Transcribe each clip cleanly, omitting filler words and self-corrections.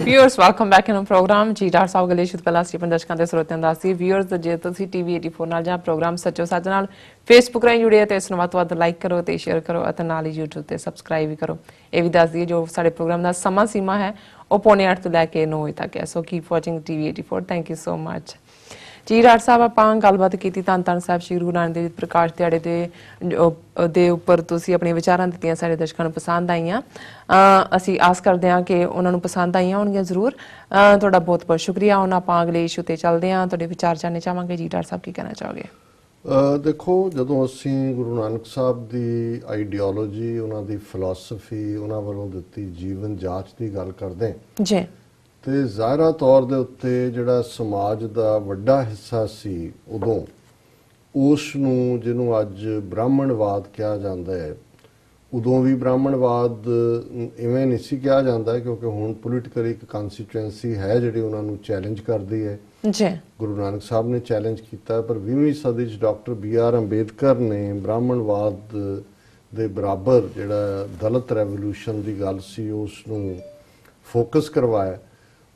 Viewers, welcome back in our program. जी doctor साहब गले शुद्ध पहला स्टीफन दर्शकों ਦੇ ਸਰੋਤਿਆਂ ਦਾ ਸੀ viewers ਜੇ ਤੁਸੀਂ TV 84 ਨਾਲ ਜਾਂ ਪ੍ਰੋਗਰਾਮ ਸੱਚੋ ਸੱਚ ਨਾਲ Facebook ਰਾਹੀਂ ਜੁੜੇ ਤੇ ਇਸ ਨੂੰ ਵੱਧ ਤੋਂ ਵੱਧ ਲਾਈਕ ਕਰੋ ਤੇ ਸ਼ੇਅਰ ਕਰੋ ਅਤੇ ਨਾਲ ਹੀ YouTube ਤੇ ਸਬਸਕ੍ਰਾਈਬ ਵੀ ਕਰੋ। ਇਹ ਵੀ ਦੱਸ ਦਈਏ ਜੋ ਸਾਡੇ ਪ੍ਰੋਗਰਾਮ ਦਾ ਸਮਾਂ ਸੀਮਾ ਹੈ ਉਹ 8:45 ਤੋਂ ਲੈ ਕੇ 9 ਵਜੇ ਤੱਕ ਹੈ। So keep watching TV 84। Thank you so much. ਜੀ ਡਾਕਟਰ ਸਾਹਿਬ ਆਪਾਂ ਗੱਲਬਾਤ ਕੀਤੀ ਧੰਨ ਧੰਨ ਸਾਹਿਬ ਸ਼੍ਰੀ ਗੁਰੂ ਨਾਨਕ ਦੇਵ ਪ੍ਰਕਾਸ਼ ਦਿਹਾੜੇ ਦੇ ਉੱਪਰ ਤੁਸੀਂ ਆਪਣੀਆਂ ਵਿਚਾਰਾਂ ਦਿੱਤੀਆਂ ਸਾਡੇ ਦਰਸ਼ਕਾਂ ਨੂੰ ਪਸੰਦ ਆਈਆਂ। ਅਸੀਂ ਆਸ ਕਰਦੇ ਹਾਂ ਕਿ ਉਹਨਾਂ ਨੂੰ ਪਸੰਦ ਆਈਆਂ ਹੋਣਗੀਆਂ ਜ਼ਰੂਰ। ਤੁਹਾਡਾ ਬਹੁਤ ਬਹੁਤ ਸ਼ੁਕਰੀਆ। ਹੁਣ ਆਪਾਂ ਅਗਲੇ ਇਸ਼ੂ ਤੇ ਚੱਲਦੇ ਹਾਂ। ਤੁਹਾਡੇ ਵਿਚਾਰ ਜਾਣਨੇ ਚਾਹਾਂਗੇ। ਜੀ ਡਾਕਟਰ ਸਾਹਿਬ ਕੀ ਕਹਿਣਾ ਚਾਹੋਗੇ? ਦੇਖੋ ਜਦੋਂ ਅਸੀਂ ਗੁਰੂ ਨਾਨਕ ਸਾਹਿਬ ਦੀ ਆਈਡੀਓਲੋਜੀ ਉਹਨਾਂ ਦੀ ਫਿਲਾਸਫੀ ਉਹਨਾਂ ਵੱਲੋਂ ਦਿੱਤੀ ਜੀਵਨ ਜਾਂਚ ਦੀ ਗੱਲ ਕਰਦੇ ਜੀ ਤੇ ਜ਼ਾਹਿਰਾ ਤੌਰ ਦੇ ਉੱਤੇ ਜਿਹੜਾ ਸਮਾਜ ਦਾ ਵੱਡਾ ਹਿੱਸਾ ਸੀ ਉਦੋਂ ਉਸ ਨੂੰ ਜਿਹਨੂੰ ਅੱਜ ਬ੍ਰਾਹਮਣਵਾਦ ਕਿਹਾ ਜਾਂਦਾ ਹੈ ਉਦੋਂ ਵੀ ਬ੍ਰਾਹਮਣਵਾਦ ਇਵੇਂ ਨਹੀਂ ਸੀ ਕਿਹਾ ਜਾਂਦਾ ਕਿਉਂਕਿ ਹੁਣ ਪੋਲੀਟੀਕਲ ਇੱਕ ਕੰਸਟੀਟੂਐਂਸੀ ਹੈ ਜਿਹੜੀ ਉਹਨਾਂ ਨੂੰ ਚੈਲੰਜ ਕਰਦੀ ਹੈ ਜੀ ਗੁਰੂ ਨਾਨਕ ਸਾਹਿਬ ਨੇ ਚੈਲੰਜ ਕੀਤਾ ਪਰ 20ਵੀਂ ਸਦੀ 'ਚ ਡਾਕਟਰ B.R. ਅੰਬੇਦਕਰ ਨੇ ਬ੍ਰਾਹਮਣਵਾਦ ਦੇ ਬਰਾਬਰ ਜਿਹੜਾ ਦਲਿਤ ਰੈਵੋਲੂਸ਼ਨ ਦੀ ਗੱਲ ਸੀ ਉਸ ਨੂੰ ਫੋਕਸ ਕਰਵਾਇਆ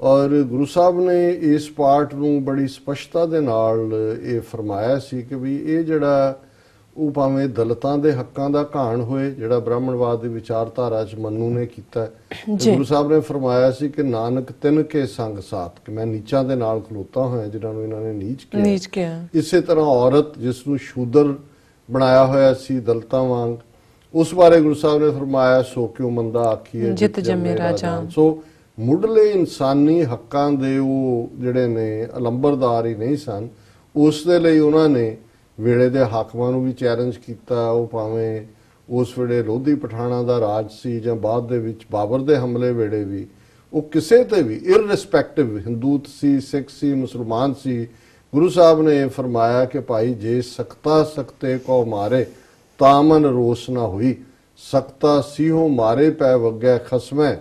ਔਰ ਗੁਰੂ ਸਾਹਿਬ ਨੇ ਇਸ ਪਾਰਟ ਨੂੰ ਬੜੀ ਸਪਸ਼ਟਤਾ ਦੇ ਨਾਲ ਇਹ ਫਰਮਾਇਆ ਸੀ ਕਿ ਵੀ ਇਹ ਜਿਹੜਾ ਉਹ ਭਾਵੇਂ ਦਲਿਤਾਂ ਦੇ ਹੱਕਾਂ ਦਾ ਘਾਣ ਹੋਏ ਜਿਹੜਾ ਬ੍ਰਾਹਮਣਵਾਦ ਦੀ ਵਿਚਾਰਧਾਰਾ 'ਚ ਮੰਨੂ ਨੇ ਕੀਤਾ ਗੁਰੂ ਸਾਹਿਬ ਨੇ ਫਰਮਾਇਆ ਸੀ ਕਿ ਨਾਨਕ ਤਿੰਨ ਕੇ ਸੰਗ ਸਾਥ ਕਿ ਮੈਂ ਨੀਚਾਂ ਦੇ ਨਾਲ ਖਲੋਤਾ ਹੋਇਆ ਜਿਹਨਾਂ ਨੂੰ ਇਹਨਾਂ ਨੇ ਨੀਚ ਕਿਹਾ ਇਸੇ ਤਰ੍ਹਾਂ ਔਰਤ ਜਿਸ ਨੂੰ ਸ਼ੂਦਰ ਬਣਾਇਆ ਹੋਇਆ ਸੀ ਦਲਿਤਾਂ ਵਾਂਗ ਉਸ ਬਾਰੇ ਗੁਰੂ ਸਾਹਿਬ ਨੇ ਫਰਮਾਇਆ ਸੋ ਕਿਉ ਮੰਦਾ ਆਖੀਏ ਜਿਤ ਜੰਮੇ ਰਾਜਾ। ਸੋ ਮੁੱਢਲੇ ਇਨਸਾਨੀ ਹੱਕਾਂ ਦੇ ਉਹ ਜਿਹੜੇ ਨੇ ਅਲੰਬਰਦਾਰ ਹੀ ਨਹੀਂ ਸਨ ਉਸ ਦੇ ਲਈ ਉਹਨਾਂ ਨੇ ਵੇਲੇ ਦੇ ਹਾਕਮਾਂ ਨੂੰ ਵੀ ਚੈਲੰਜ ਕੀਤਾ ਉਹ ਭਾਵੇਂ ਉਸ ਵੇਲੇ ਲੋਧੀ ਪਠਾਣਾ ਦਾ ਰਾਜ ਸੀ ਜਾਂ ਬਾਅਦ ਦੇ ਵਿੱਚ ਬਾਬਰ ਦੇ ਹਮਲੇ ਵੇਲੇ ਵੀ ਉਹ ਕਿਸੇ ਤੇ ਵੀ ਇਰਰਿਸਪੈਕਟਿਵ ਹਿੰਦੂ ਸੀ ਸਿੱਖ ਸੀ ਮੁਸਲਮਾਨ ਸੀ ਗੁਰੂ ਸਾਹਿਬ ਨੇ ਫਰਮਾਇਆ ਕਿ ਭਾਈ ਜੇ ਸਖਤਾ ਸਖਤੇ ਕੋ ਮਾਰੇ ਤਾਮਨ ਰੋਸ ਨਾ ਹੋਈ ਸਖਤਾ ਸੀਹੋ ਮਾਰੇ ਪੈ ਵਗੈ ਖਸਮੈ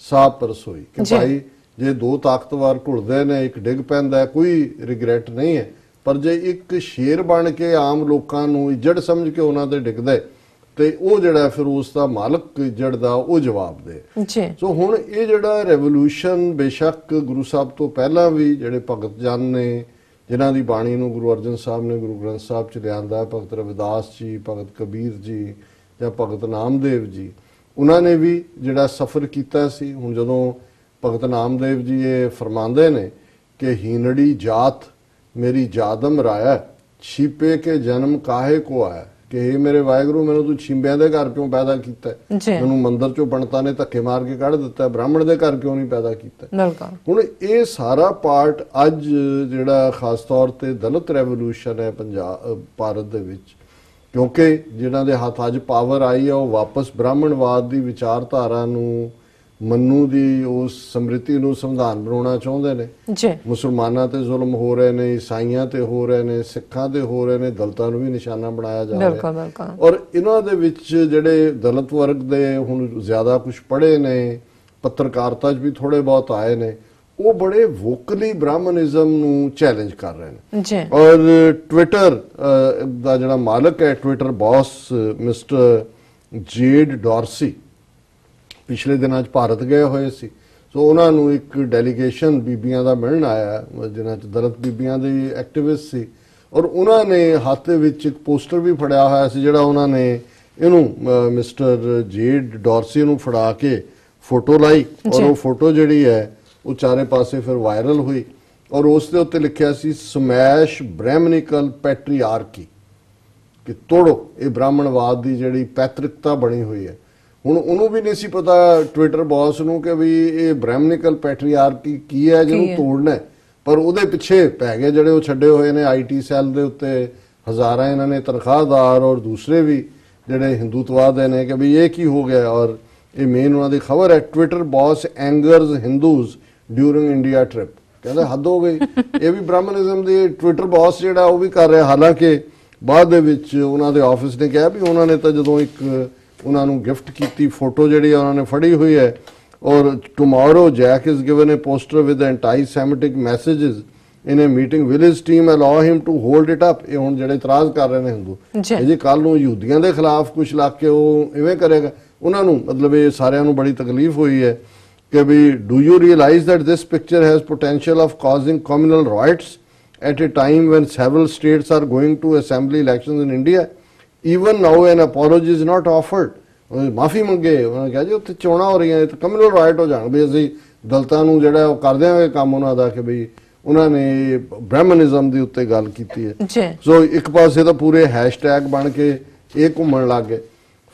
ਸਾਹ ਪਰਸੋਈ ਕਿ ਭਾਈ ਜੇ ਦੋ ਤਾਕਤਵਰ ਘੁਲਦੇ ਨੇ ਇੱਕ ਡਿੱਗ ਪੈਂਦਾ ਕੋਈ ਰਿਗਰੈਟ ਨਹੀਂ ਹੈ ਪਰ ਜੇ ਇੱਕ ਸ਼ੇਰ ਬਣ ਕੇ ਆਮ ਲੋਕਾਂ ਨੂੰ ਇੱਜੜ ਸਮਝ ਕੇ ਉਹਨਾਂ ਦੇ ਡਿੱਗਦਾ ਤੇ ਉਹ ਜਿਹੜਾ ਫਿਰ ਉਸ ਦਾ ਮਾਲਕ ਇੱਜੜ ਦਾ ਉਹ ਜਵਾਬ ਦੇ। ਸੋ ਹੁਣ ਇਹ ਜਿਹੜਾ ਰੈਵੋਲੂਸ਼ਨ ਬੇਸ਼ੱਕ ਗੁਰੂ ਸਾਹਿਬ ਤੋਂ ਪਹਿਲਾਂ ਵੀ ਜਿਹੜੇ ਭਗਤ ਜਨ ਨੇ ਜਿਨ੍ਹਾਂ ਦੀ ਬਾਣੀ ਨੂੰ ਗੁਰੂ ਅਰਜਨ ਸਾਹਿਬ ਨੇ ਗੁਰੂ ਗ੍ਰੰਥ ਸਾਹਿਬ 'ਚ ਲਿਆਂਦਾ ਭਗਤ ਰਵਿਦਾਸ ਜੀ ਭਗਤ ਕਬੀਰ ਜੀ ਜਾਂ ਭਗਤ ਨਾਮਦੇਵ ਜੀ ਉਹਨਾਂ ਨੇ ਵੀ ਜਿਹੜਾ ਸਫ਼ਰ ਕੀਤਾ ਸੀ। ਹੁਣ ਜਦੋਂ ਭਗਤ ਨਾਮਦੇਵ ਜੀ ਇਹ ਫਰਮਾਉਂਦੇ ਨੇ ਕਿ ਹੀਨੜੀ ਜਾਤ ਮੇਰੀ ਜਾਦਮ ਰਾਇਆ ਛੀਪੇ ਕੇ ਜਨਮ ਕਾਹੇ ਕੋ ਆਇਆ ਕਿ ਇਹ ਮੇਰੇ ਵਾਹਿਗੁਰੂ ਮੈਨੂੰ ਤੂੰ ਛਿੰਬਿਆਂ ਦੇ ਘਰ ਕਿਉਂ ਪੈਦਾ ਕੀਤਾ ਮੈਨੂੰ ਮੰਦਰ ਚੋਂ ਪੰਡਤਾਂ ਨੇ ਧੱਕੇ ਮਾਰ ਕੇ ਕੱਢ ਦਿੱਤਾ ਬ੍ਰਾਹਮਣ ਦੇ ਘਰ ਕਿਉਂ ਨਹੀਂ ਪੈਦਾ ਕੀਤਾ। ਹੁਣ ਇਹ ਸਾਰਾ ਪਾਰਟ ਅੱਜ ਜਿਹੜਾ ਖਾਸ ਤੌਰ ਤੇ ਦਲਿਤ ਰੈਵੋਲੂਸ਼ਨ ਹੈ ਪੰਜਾਬ ਭਾਰਤ ਦੇ ਵਿੱਚ ਕਿਉਂਕਿ ਜਿਨ੍ਹਾਂ ਦੇ ਹੱਥ ਅੱਜ ਪਾਵਰ ਆਈ ਹੈ ਉਹ ਵਾਪਸ ਬ੍ਰਾਹਮਣਵਾਦ ਦੀ ਵਿਚਾਰਧਾਰਾ ਨੂੰ ਮੰਨੂ ਦੀ ਉਸ ਸਮ੍ਰਿਤੀ ਨੂੰ ਸੰਵਿਧਾਨ ਬਣਾਉਣਾ ਚਾਹੁੰਦੇ ਨੇ। ਮੁਸਲਮਾਨਾਂ ਤੇ ਜ਼ੁਲਮ ਹੋ ਰਹੇ ਨੇ ਈਸਾਈਆਂ ਤੇ ਹੋ ਰਹੇ ਨੇ ਸਿੱਖਾਂ ਤੇ ਹੋ ਰਹੇ ਨੇ ਦਲਿਤਾਂ ਨੂੰ ਵੀ ਨਿਸ਼ਾਨਾ ਬਣਾਇਆ ਜਾ ਰਿਹਾ ਔਰ ਇਹਨਾਂ ਦੇ ਵਿੱਚ ਜਿਹੜੇ ਦਲਿਤ ਵਰਗ ਦੇ ਹੁਣ ਜ਼ਿਆਦਾ ਕੁਝ ਪੜ੍ਹੇ ਨੇ ਪੱਤਰਕਾਰਤਾ 'ਚ ਵੀ ਥੋੜੇ ਬਹੁਤ ਆਏ ਨੇ ਉਹ ਬੜੇ ਵੋਕਲੀ ਬ੍ਰਾਹਮਣਿਜ਼ਮ ਨੂੰ ਚੈਲੰਜ ਕਰ ਰਹੇ ਨੇ ਔਰ ਟਵਿੱਟਰ ਦਾ ਜਿਹੜਾ ਮਾਲਕ ਹੈ Twitter boss mister jade Dorsey ਪਿਛਲੇ ਦਿਨਾਂ 'ਚ ਭਾਰਤ ਗਏ ਹੋਏ ਸੀ ਸੋ ਉਹਨਾਂ ਨੂੰ ਇੱਕ ਡੈਲੀਗੇਸ਼ਨ ਬੀਬੀਆਂ ਦਾ ਮਿਲਣ ਆਇਆ ਜਿਨ੍ਹਾਂ 'ਚ ਦਲਿਤ ਬੀਬੀਆਂ ਦੇ ਐਕਟਿਵਿਸਟ ਸੀ ਔਰ ਉਹਨਾਂ ਨੇ ਹੱਥ ਦੇ ਵਿੱਚ ਇੱਕ ਪੋਸਟਰ ਵੀ ਫੜਿਆ ਹੋਇਆ ਸੀ ਜਿਹੜਾ ਉਹਨਾਂ ਨੇ ਇਹਨੂੰ ਮਿਸਟਰ ਜੇਡ ਡਾਰਸੀ ਨੂੰ ਫੜਾ ਕੇ ਫੋਟੋ ਲਾਈ ਔਰ ਉਹ ਫੋਟੋ ਜਿਹੜੀ ਹੈ ਉਹ ਚਾਰੇ ਪਾਸੇ ਫਿਰ ਵਾਇਰਲ ਹੋਈ ਔਰ ਉਸ ਦੇ ਉੱਤੇ ਲਿਖਿਆ ਸੀ ਸਮੈਸ਼ ਬ੍ਰਾਹਮਣਿਕਲ ਪੈਟਰੀਆਰਕੀ ਕਿ ਤੋੜੋ ਇਹ ਬ੍ਰਾਹਮਣਵਾਦ ਦੀ ਜਿਹੜੀ ਪੈਤ੍ਰਿਕਤਾ ਬਣੀ ਹੋਈ ਹੈ। ਹੁਣ ਉਹਨੂੰ ਵੀ ਨਹੀਂ ਸੀ ਪਤਾ ਟਵਿੱਟਰ ਬੌਸ ਨੂੰ ਕਿ ਵੀ ਇਹ ਬ੍ਰਾਹਮਣਿਕਲ ਪੈਟਰੀਆਰਕੀ ਕੀ ਹੈ ਜਿਹਨੂੰ ਤੋੜਨਾ ਪਰ ਉਹਦੇ ਪਿੱਛੇ ਪੈ ਗਏ ਜਿਹੜੇ ਉਹ ਛੱਡੇ ਹੋਏ ਨੇ IT ਸੈੱਲ ਦੇ ਉੱਤੇ ਹਜ਼ਾਰਾਂ ਇਹਨਾਂ ਨੇ ਤਨਖਾਹਦਾਰ ਔਰ ਦੂਸਰੇ ਵੀ ਜਿਹੜੇ ਹਿੰਦੂਤਵਾਦ ਦੇ ਨੇ ਕਿ ਵੀ ਇਹ ਕੀ ਹੋ ਗਿਆ ਔਰ ਇਹ ਮੇਨ ਉਹਨਾਂ ਦੀ ਖਬਰ ਹੈ Twitter boss angers Hindus during India trip ਕਹਿੰਦੇ ਹੱਦ ਹੋ ਗਈ ਇਹ ਵੀ ਬ੍ਰਾਹਮਣਿਜ਼ਮ ਦੀ ਟਵਿੱਟਰ ਬੌਸ ਜਿਹੜਾ ਉਹ ਵੀ ਕਰ ਰਿਹਾ ਹਾਲਾਂਕਿ ਬਾਅਦ ਦੇ ਵਿੱਚ ਉਹਨਾਂ ਦੇ ਆਫਿਸ ਨੇ ਕਿਹਾ ਵੀ ਉਹਨਾਂ ਨੇ ਤਾਂ ਜਦੋਂ ਇੱਕ ਉਹਨਾਂ ਨੂੰ ਗਿਫਟ ਕੀਤੀ ਫੋਟੋ ਜਿਹੜੀ ਉਹਨਾਂ ਨੇ ਫੜੀ ਹੋਈ ਹੈ ਔਰ tomorrow Jack is given a poster with anti semitic messages in a meeting will his team allow him to hold it up ਇਹ ਹੁਣ ਜਿਹੜੇ ਇਤਰਾਜ਼ ਕਰ ਰਹੇ ਨੇ ਹਿੰਦੂ ਇਹ ਜੇ ਕੱਲ ਨੂੰ ਯਹੂਦੀਆਂ ਦੇ ਖਿਲਾਫ ਕੁਝ ਲੱਗ ਕੇ ਉਹ ਇਵੇਂ ਕਰੇਗਾ ਉਹਨਾਂ ਨੂੰ ਮਤਲਬ ਇਹ ਸਾਰਿਆਂ ਨੂੰ ਬੜੀ ਤਕਲੀਫ ਹੋਈ ਹੈ कि भी do you realise that this picture has potential of causing communal riots at a time when several states are going to assembly elections in India even now an apology is not offered माफी मंगे उन्होंने कहा जी उत्थे चोणां हो रही तो communal right हो जाण भी असीं दलितां नूं जिहड़ा ओह कर देंगे काम उन्हां दा कि बई उन्होंने ब्राह्मणिज्म के उत्ते गल की है सो एक पासे तो पूरे हैशटैग बन के ये घूमन लग गए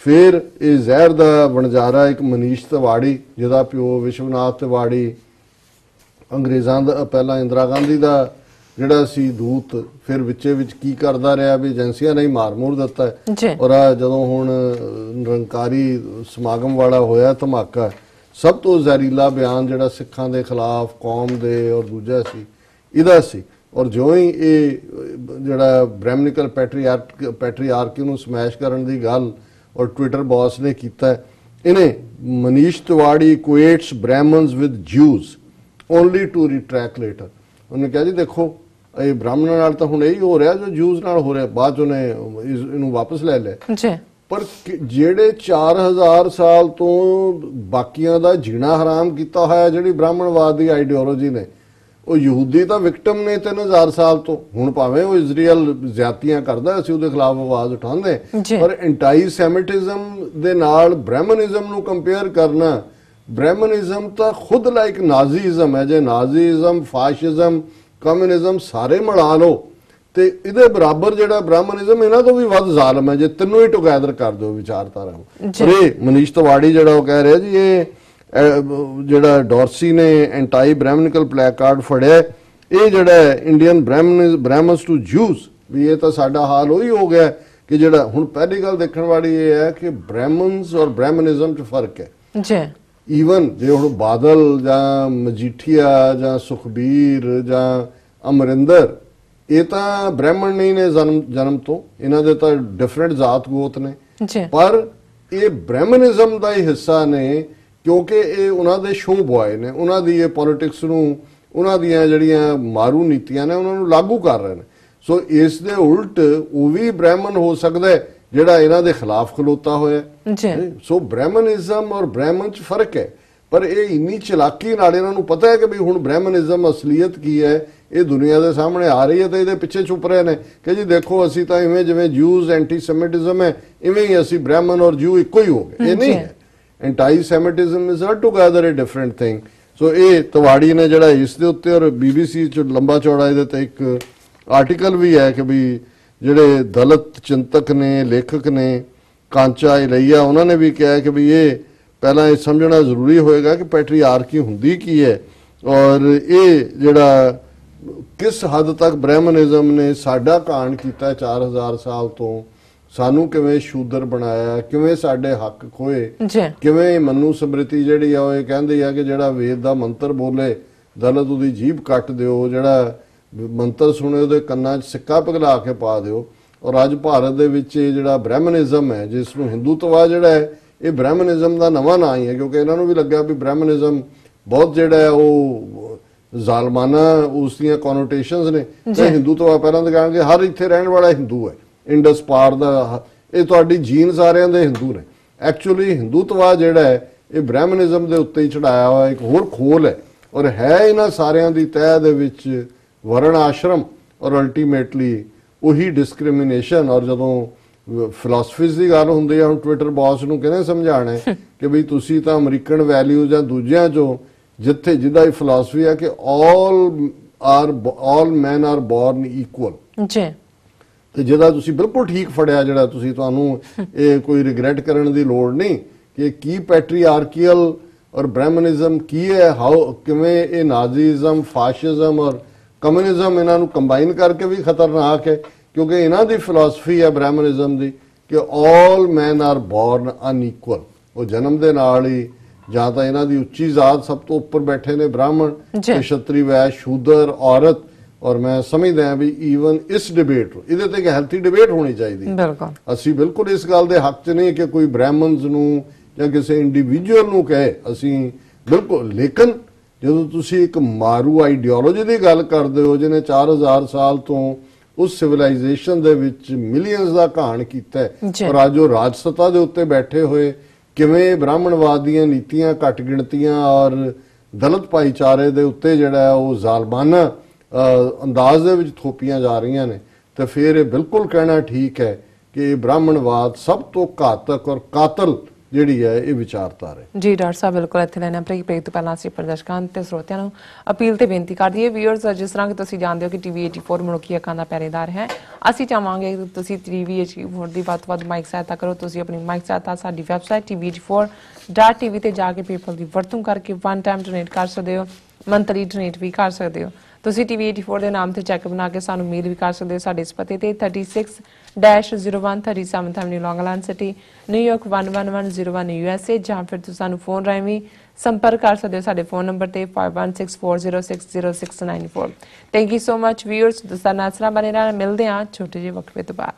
फिर ये जहर का वणजारा एक मनीष तिवाड़ी जिहदा प्यो विश्वनाथ तिवाड़ी अंग्रेज़ां दा पहला इंदिरा गांधी का जिहड़ा सी दूत फिर विचे विच की करदा रहा भी एजेंसियां ने मार मूर दिता है और आ जदों हुण निरंकारी समागम वाला होया धमाका सब तो जहरीला बयान जिहड़ा सिखां दे खिलाफ कौम दे और दूजा सी इहदा सी और जो ही ये जिहड़ा ब्रैह्मनिकल पैट्रीआर्की नूं समैश करन दी गल और ट्विटर बॉस ने कीता इन्हें Manish Tiwari equates Brahmins with Jews only to retract letter उन्हें कहा जी देखो ये ब्राह्मणों नाल तां हुण यही हो रहा जो ज्यूज नाल हो रहा बाद उन्हें इनू वापस ले लिया पर ਜਿਹੜੇ 4000 ਸਾਲ ਤੋਂ ਬਾਕੀਆਂ ਦਾ ਜੀਣਾ ਹਰਾਮ ਕੀਤਾ ਹੋਇਆ ਜਿਹੜੀ ਬ੍ਰਾਹਮਣਵਾਦ ਦੀ ਆਈਡੀਓਲੋਜੀ ਨੇ ਉਹ ਯਹੂਦੀ ਤਾਂ ਵਿਕਟਮ ਨੇ 3000 ਸਾਲ ਤੋਂ ਹੁਣ ਭਾਵੇਂ ਉਹ ਇਜ਼ਰਾਈਲ ਜ਼ਿਆਦਤੀਆਂ ਕਰਦਾ ਅਸੀਂ ਉਹਦੇ ਖਿਲਾਫ ਆਵਾਜ਼ ਉਠਾਉਂਦੇ ਪਰ ਐਂਟੀ ਸੈਮਿਟਿਜ਼ਮ ਦੇ ਨਾਲ ਬ੍ਰਾਹਮਣਿਜ਼ਮ ਨੂੰ ਕੰਪੇਅਰ ਕਰਨਾ ਬ੍ਰਾਹਮਣਿਜ਼ਮ ਤਾਂ ਖੁਦ ਲਾਈਕ ਨਾਜ਼ੀਜ਼ਮ ਹੈ ਜੇ ਨਾਜ਼ੀਜ਼ਮ ਫਾਸ਼ਿਜ਼ਮ ਕਮਿਊਨਿਜ਼ਮ ਸਾਰੇ ਮਿਲਾ ਲਓ ਤੇ ਇਹਦੇ ਬਰਾਬਰ ਜਿਹੜਾ ਬ੍ਰਾਹਮਣਿਜ਼ਮ ਇਹਨਾਂ ਤੋਂ ਵੀ ਵੱਧ ਜ਼ਾਲਮ ਹੈ ਜੇ ਤਿੰਨੋਂ ਹੀ ਟੁਗੈਦਰ ਕਰ ਦਿਓ ਵਿਚਾਰਧਾਰਾ ਨੂੰ ਪਰ ਇਹ ਮਨੀਸ਼ ਤਿਵਾੜੀ ਜਿਹੜਾ ਉਹ ਕਹਿ ਰਿਹਾ ਜੀ ਇਹ ਜਿਹੜਾ ਡੋਰਸੀ ਨੇ ਐਂਟੀ ਬ੍ਰਾਹਮਣਿਕਲ ਪਲੈਕਾਰਡ ਫੜਿਆ ਇਹ ਜਿਹੜਾ ਇੰਡੀਅਨ ਬ੍ਰਾਹਮਣਸ ਟੂ ਜੂਸ ਵੀ ਇਹ ਤਾਂ ਸਾਡਾ ਹਾਲ ਉਹੀ ਹੋ ਗਿਆ ਕਿ ਜਿਹੜਾ ਹੁਣ ਪਹਿਲੀ ਗੱਲ ਦੇਖਣ ਵਾਲੀ ਇਹ ਹੈ ਕਿ ਬ੍ਰਾਹਮਣਸ ਔਰ ਬ੍ਰਾਹਮਣਿਜ਼ਮ 'ਚ ਫਰਕ ਹੈ ਜੀ ਈਵਨ ਜੇ ਹੁਣ ਬਾਦਲ ਜਾਂ ਮਜੀਠੀਆ ਜਾਂ ਸੁਖਬੀਰ ਜਾਂ ਅਮਰਿੰਦਰ ਇਹ ਤਾਂ ਬ੍ਰਾਹਮਣ ਨਹੀਂ ਨੇ ਜਨਮ ਤੋਂ ਇਹਨਾਂ ਦੇ ਤਾਂ ਡਿਫਰੈਂਟ ਜ਼ਾਤ ਗੋਤ ਨੇ ਪਰ ਇਹ ਬ੍ਰਾਹਮਣਿਜ਼ਮ ਦਾ ਹੀ ਹਿੱਸਾ ਨੇ ਕਿਉਂਕਿ ਇਹ ਉਹਨਾਂ ਦੇ ਸ਼ੋਅ ਬॉय ਨੇ ਉਹਨਾਂ ਦੀ ਇਹ ਪੋਲਿਟਿਕਸ ਨੂੰ ਉਹਨਾਂ ਦੀਆਂ ਜਿਹੜੀਆਂ ਮਾਰੂ ਨੀਤੀਆਂ ਨੇ ਉਹਨਾਂ ਨੂੰ ਲਾਗੂ ਕਰ ਰਹੇ ਨੇ ਸੋ ਇਸ ਦੇ ਉਲਟ ਉਹ ਵੀ ਬ੍ਰਾਹਮਣ ਹੋ ਸਕਦਾ ਜਿਹੜਾ ਇਹਨਾਂ ਦੇ ਖਿਲਾਫ ਖਲੋਤਾ ਹੋਇਆ ਸੋ ਬ੍ਰਾਹਮਣਿਜ਼ਮ ਔਰ ਬ੍ਰਾਹਮਣ 'ਚ ਫਰਕ ਹੈ ਪਰ ਇਹ ਇੰਨੀ ਚਲਾਕੀ ਨਾਲ ਇਹਨਾਂ ਨੂੰ ਪਤਾ ਹੈ ਕਿ ਵੀ ਹੁਣ ਬ੍ਰਾਹਮਣਿਜ਼ਮ ਅਸਲੀਅਤ ਕੀ ਹੈ ਇਹ ਦੁਨੀਆ ਦੇ ਸਾਹਮਣੇ ਆ ਰਹੀ ਹੈ ਤੇ ਇਹਦੇ ਪਿੱਛੇ ਛੁਪ ਰਹੇ ਨੇ ਕਿ ਜੀ ਦੇਖੋ ਅਸੀਂ ਤਾਂ ਇਵੇਂ ਜਿਵੇਂ ਜਿਊਜ਼ ਐਂਟੀ ਸੈਮਿਟਿਜ਼ਮ ਹੈ ਇਵੇਂ ਹੀ ਅਸੀਂ ਬ੍ਰਾਹਮਣ ਔਰ ਜਿਊ ਇੱਕੋ ਹੀ ਹੋ ਗਏ ਇਹ ਨਹੀਂ ਹੈ anti Semitism is altogether a different thing so ਇਹ ਤਿਵਾੜੀ ਨੇ ਜਿਹੜਾ ਇਸ ਦੇ ਉੱਤੇ ਔਰ BBC 'ਚ ਲੰਬਾ ਚੌੜਾ ਇਹਦੇ ਤੇ ਇੱਕ ਆਰਟੀਕਲ ਵੀ ਹੈ ਕਿ ਵੀ ਜਿਹੜੇ ਦਲਿਤ ਚਿੰਤਕ ਨੇ ਲੇਖਕ ਨੇ ਕਾਂਚਾ ਇਲਈਆ ਉਹਨਾਂ ਨੇ ਵੀ ਕਿਹਾ ਕਿ ਵੀ ਇਹ ਪਹਿਲਾਂ ਇਹ ਸਮਝਣਾ ਜ਼ਰੂਰੀ ਹੋਏਗਾ ਕਿ ਪੈਟਰੀਆਰਕੀ ਹੁੰਦੀ ਕੀ ਹੈ ਔਰ ਇਹ ਜਿਹੜਾ ਕਿਸ ਹੱਦ ਤੱਕ ਬ੍ਰਾਹਮਣਿਜ਼ਮ ਨੇ ਸਾਡਾ ਕਾਂਡ ਕੀਤਾ 4000 ਸਾਲ ਤੋਂ ਸਾਨੂੰ ਕਿਵੇਂ ਸ਼ੂਦਰ ਬਣਾਇਆ ਕਿਵੇਂ ਸਾਡੇ ਹੱਕ ਖੋਏ ਕਿਵੇਂ ਮਨੂ ਸਮ੍ਰਿਤੀ ਜਿਹੜੀ ਆ ਉਹ ਇਹ ਕਹਿੰਦੀ ਆ ਕਿ ਜਿਹੜਾ ਵੇਦ ਦਾ ਮੰਤਰ ਬੋਲੇ ਦਲਿਤ ਉਹਦੀ ਜੀਭ ਕੱਟ ਦਿਓ ਜਿਹੜਾ ਮੰਤਰ ਸੁਣੇ ਉਹਦੇ ਕੰਨਾਂ 'ਚ ਸਿੱਕਾ ਪਿਘਲਾ ਕੇ ਪਾ ਦਿਓ ਔਰ ਅੱਜ ਭਾਰਤ ਦੇ ਵਿੱਚ ਇਹ ਜਿਹੜਾ ਬ੍ਰਾਹਮਣਿਜ਼ਮ ਹੈ ਜਿਸ ਨੂੰ ਹਿੰਦੂਤਵਾ ਜਿਹੜਾ ਹੈ ਇਹ ਬ੍ਰਾਹਮਣਿਜ਼ਮ ਦਾ ਨਵਾਂ ਨਾਂ ਹੀ ਹੈ ਕਿਉਂਕਿ ਇਹਨਾਂ ਨੂੰ ਵੀ ਲੱਗਿਆ ਵੀ ਬ੍ਰਾਹਮਣਿਜ਼ਮ ਬਹੁਤ ਜਿਹੜਾ ਹੈ ਉਹ ਜ਼ਾਲਮਾਨਾ ਉਸ ਦੀਆਂ ਕੋਨੋਟੇਸ਼ਨਸ ਨੇ ਤੇ ਹਿੰਦੂਤਵਾ ਪਹਿਲਾਂ ਤਾਂ ਕਹਾਂਗੇ ਹਰ ਇੱਥੇ ਰਹਿਣ ਵਾਲਾ ਹਿੰਦੂ ਹੈ ਇੰਡਸ ਪਾਰ ਦਾ ਇਹ ਤੁਹਾਡੀ ਜੀਨ ਸਾਰਿਆਂ ਦੇ ਹਿੰਦੂ ਨੇ ਐਕਚੁਅਲੀ ਹਿੰਦੂਤਵਾ ਜਿਹੜਾ ਹੈ ਇਹ ਬ੍ਰਾਹਮਣਿਜ਼ਮ ਦੇ ਉੱਤੇ ਹੀ ਚੜਾਇਆ ਹੋਇਆ ਇੱਕ ਹੋਰ ਖੋਲ ਹੈ ਔਰ ਹੈ ਇਹਨਾਂ ਸਾਰਿਆਂ ਦੀ ਤਹਿ ਦੇ ਵਿੱਚ ਵਰਣ ਆਸ਼ਰਮ ਔਰ ਅਲਟੀਮੇਟਲੀ ਉਹੀ ਡਿਸਕ੍ਰਿਮੀਨੇਸ਼ਨ ਔਰ ਜਦੋਂ ਫਿਲਾਸਫੀਜ਼ ਦੀ ਗੱਲ ਹੁੰਦੀ ਹੈ ਹੁਣ ਟਵਿੱਟਰ ਬੌਸ ਨੂੰ ਕਿਹਨੇ ਸਮਝਾਣਾ ਕਿ ਬਈ ਤੁਸੀਂ ਤਾਂ ਅਮਰੀਕਨ ਵੈਲਿਊਜ਼ ਜਾਂ ਦੂਜਿਆਂ ਚੋਂ ਜਿੱਥੇ ਜਿਹਦਾ ਇਹ ਫਿਲਾਸਫੀ ਹੈ ਕਿ ਆਲ ਮੈਨ ਆਰ ਬੋਰਨ ਇਕੁਅਲ ਤੇ ਜਿਹਦਾ ਤੁਸੀਂ ਬਿਲਕੁਲ ਠੀਕ ਫੜਿਆ ਜਿਹੜਾ ਤੁਸੀਂ ਤੁਹਾਨੂੰ ਇਹ ਕੋਈ ਰਿਗਰੈਟ ਕਰਨ ਦੀ ਲੋੜ ਨਹੀਂ ਕਿ ਕੀ ਪੈਟਰੀਆਰਕੀਅਲ ਔਰ ਬ੍ਰਾਹਮਣਿਜ਼ਮ ਕੀ ਹੈ ਹਾਉ ਕਿਵੇਂ ਇਹ ਨਾਜ਼ੀਜ਼ਮ ਫਾਸ਼ਿਜ਼ਮ ਔਰ ਕਮਿਊਨਿਜ਼ਮ ਇਹਨਾਂ ਨੂੰ ਕੰਬਾਈਨ ਕਰਕੇ ਵੀ ਖਤਰਨਾਕ ਹੈ ਕਿਉਂਕਿ ਇਹਨਾਂ ਦੀ ਫਿਲਾਸਫੀ ਹੈ ਬ੍ਰਾਹਮਣਿਜ਼ਮ ਦੀ ਕਿ ਆਲ ਮੈਨ ਆਰ ਬੋਰਨ ਅਨਈਕੁਅਲ ਉਹ ਜਨਮ ਦੇ ਨਾਲ ਹੀ ਜਾਂ ਤਾਂ ਇਹਨਾਂ ਦੀ ਉੱਚੀ ਜ਼ਾਤ ਸਭ ਤੋਂ ਉੱਪਰ ਬੈਠੇ ਨੇ ਬ੍ਰਾਹਮਣ ਤੇ ਛਤਰੀ ਵੈਸ਼ ਸ਼ੂਦਰ ਔਰਤ ਔਰ ਮੈਂ ਸਮਝਦਾ ਹਾਂ ਵੀ ਈਵਨ ਇਸ ਡਿਬੇਟ ਇਹਦੇ ਤੇ ਇੱਕ ਹੈਲਥੀ ਡਿਬੇਟ ਹੋਣੀ ਚਾਹੀਦੀ ਅਸੀਂ ਬਿਲਕੁਲ ਇਸ ਗੱਲ ਦੇ ਹੱਕ 'ਚ ਨਹੀਂ ਕਿ ਕੋਈ ਬ੍ਰਾਹਮਣਸ ਨੂੰ ਜਾਂ ਕਿਸੇ ਇੰਡੀਵਿਜੂਅਲ ਨੂੰ ਕਹੇ ਅਸੀਂ ਬਿਲਕੁਲ ਲੇਕਿਨ ਜਦੋਂ ਤੁਸੀਂ ਇੱਕ ਮਾਰੂ ਆਈਡੀਓਲੋਜੀ ਦੀ ਗੱਲ ਕਰਦੇ ਹੋ ਜਿਹਨੇ 4000 ਸਾਲ ਤੋਂ ਉਸ ਸਿਵਲਾਈਜੇਸ਼ਨ ਦੇ ਵਿੱਚ ਮਿਲੀਅਨਸ ਦਾ ਘਾਣ ਕੀਤਾ ਔਰ ਅੱਜ ਉਹ ਰਾਜ ਸੱਤਾ ਦੇ ਉੱਤੇ ਬੈਠੇ ਹੋਏ ਕਿਵੇਂ ਬ੍ਰਾਹਮਣਵਾਦ ਦੀਆਂ ਨੀਤੀਆਂ ਘੱਟ ਗਿਣਤੀਆਂ ਔਰ ਦਲਿਤ ਭਾਈਚਾਰੇ ਦੇ ਉੱਤੇ ਜਿਹੜਾ ਹੈ ਉਹ ਜ਼ਾਲਮਾਨਾ ਅੰਦਾਜ਼ ਦੇ ਵਿੱਚ ਥੋਪੀਆਂ ਜਾ ਰਹੀਆਂ ਨੇ, ਤੇ ਫਿਰ ਇਹ ਬਿਲਕੁਲ ਕਹਿਣਾ ਠੀਕ ਹੈ ਕਿ ਬ੍ਰਾਹਮਣਵਾਦ ਸਭ ਤੋਂ ਘਾਤਕ ਔਰ ਕਾਤਲ ਜਿਹੜੀ ਹੈ ਇਹ ਵਿਚਾਰਧਾਰਾ ਹੈ। ਜੀ ਡਾਕਟਰ ਸਾਹਿਬ, ਬਿਲਕੁਲ ਇੱਥੇ ਲੈਣਾ ਬ੍ਰੇਕ ਤੋਂ ਪਹਿਲਾਂ ਅਸੀਂ ਪ੍ਰਦਰਸ਼ਕਾਂ ਤੇ ਸਰੋਤਿਆਂ ਨੂੰ ਅਪੀਲ ਤੇ ਬੇਨਤੀ ਕਰਦੀ ਹੈ ਵੀਅਰਸ, ਜਿਸ ਤਰ੍ਹਾਂ ਕਿ ਤੁਸੀਂ ਜਾਣਦੇ ਹੋ ਕਿ ਟੀਵੀ 84 ਮਨੁੱਖੀ ਹੱਕਾਂ ਦਾ ਪਹਿਰੇਦਾਰ ਹੈ। ਅਸੀਂ ਚਾਹਾਂਗੇ ਕਿ ਤੁਸੀਂ ਟੀਵੀ 84 ਦੀ ਵੱਧ ਤੋਂ ਵੱਧ ਮਾਈਕ ਸਹਾਇਤਾ ਕਰੋ। ਤੁਸੀਂ ਆਪਣੀ ਮਾਈਕ ਸਹਾਇਤਾ ਸਾਡੀ ਵੈਬਸਾਈਟ tv84.tv ਤੇ ਜਾ ਕੇ ਪੇਪਲ ਦੀ ਵਰਤੋਂ ਕਰਕੇ ਵਨ ਟਾਈਮ ਡੋਨੇਟ ਕਰ ਸਕਦੇ ਹੋ, ਮੰਥਲੀ ਡੋਨੇਟ ਵੀ ਕਰ ਸਕਦੇ ਹੋ। ਤੁਸੀਂ ਟੀਵੀ 84 ਦੇ ਨਾਮ ਤੇ ਚੈੱਕ ਬਣਾ ਕੇ ਸਾਨੂੰ ਮੇਲ ਵੀ ਕਰ ਸਕਦੇ ਹੋ ਸਾਡੇ ਇਸ ਪਤੇ ਤੇ 36-01 37th Avenue, Long Island City, New York 11101 USA, ਜਾਂ ਫਿਰ ਤੁਸੀਂ ਸਾਨੂੰ ਫੋਨ ਰਾਹੀਂ ਵੀ ਸੰਪਰਕ ਕਰ ਸਕਦੇ ਹੋ ਸਾਡੇ ਫੋਨ ਨੰਬਰ ਤੇ 5164060694। Thank you so much viewers, ਦੋਸਤਾਨਾ ਆਸਰਾ ਬਣੇ ਰਹਿਣਾ। ਮਿਲਦੇ ਹਾਂ ਛੋਟੇ ਜਿਹੇ ਵਕਫੇ ਤੋਂ ਬਾਅਦ।